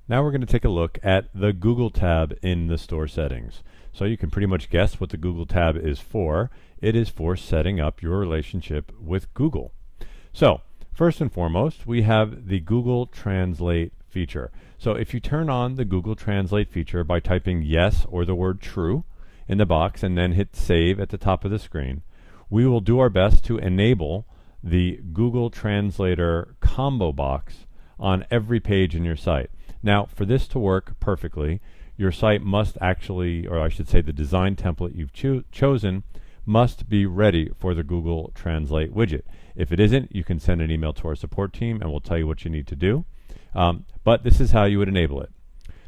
Now we're going to take a look at the Google tab in the store settings. So you can pretty much guess what the Google tab is for. It is for setting up your relationship with Google. So first and foremost, we have the Google Translate feature. So if you turn on the Google Translate feature by typing yes or the word true in the box and then hit save at the top of the screen, we will do our best to enable the Google Translator combo box on every page in your site. Now, for this to work perfectly, your site must actually, or I should say the design template you've chosen, must be ready for the Google Translate widget. If it isn't, you can send an email to our support team and we'll tell you what you need to do. But this is how you would enable it.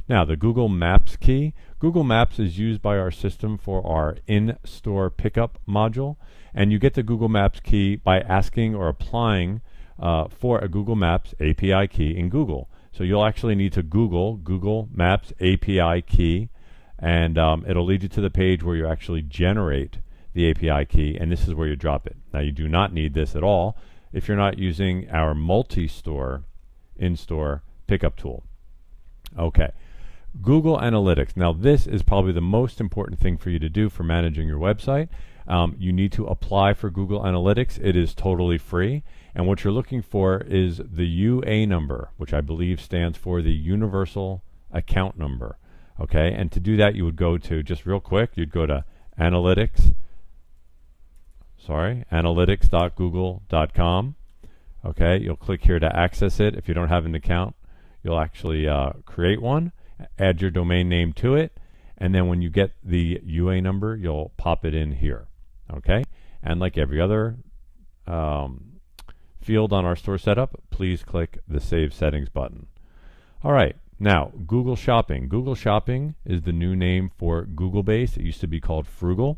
Now, the Google Maps key. Google Maps is used by our system for our in-store pickup module, and you get the Google Maps key by asking or applying for a Google Maps API key in Google. So you'll actually need to Google Maps API key, and it'll lead you to the page where you actually generate the API key, and this is where you drop it. Now, you do not need this at all if you're not using our multi-store in-store pickup tool. Okay, Google Analytics. Now, this is probably the most important thing for you to do for managing your website. You need to apply for Google Analytics. It is totally free. And what you're looking for is the UA number, which I believe stands for the Universal Account Number. Okay, and to do that, you would go to, just real quick, you'd go to analytics.google.com. Okay, you'll click here to access it. If you don't have an account, you'll actually create one, add your domain name to it, and then when you get the UA number, you'll pop it in here. Okay, and like every other field on our store setup, please click the Save Settings button. All right, now Google Shopping. Google Shopping is the new name for Google Base. It used to be called Frugal.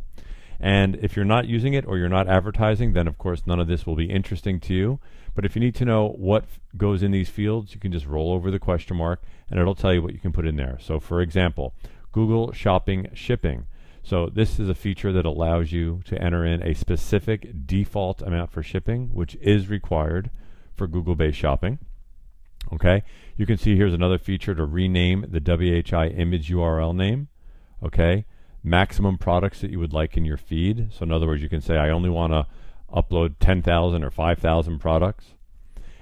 And if you're not using it or you're not advertising, then of course none of this will be interesting to you. But if you need to know what goes in these fields, you can just roll over the question mark and it'll tell you what you can put in there. So for example, Google Shopping Shipping. So this is a feature that allows you to enter in a specific default amount for shipping, which is required for Google-based shopping. Okay, you can see here's another feature to rename the WHI image URL name. Okay, maximum products that you would like in your feed. So in other words, you can say, I only want to upload 10,000 or 5,000 products.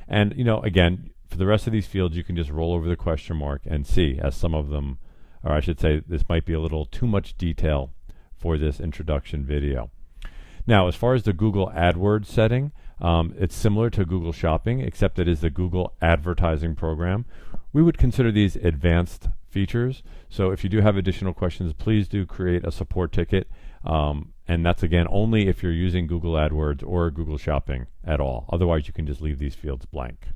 And, you know, again, for the rest of these fields, you can just roll over the question mark and see, as some of them, or I should say, this might be a little too much detail for this introduction video. Now, as far as the Google AdWords setting, it's similar to Google Shopping, except it is the Google advertising program. We would consider these advanced features. So if you do have additional questions, please do create a support ticket. And that's, again, only if you're using Google AdWords or Google Shopping at all. Otherwise, you can just leave these fields blank.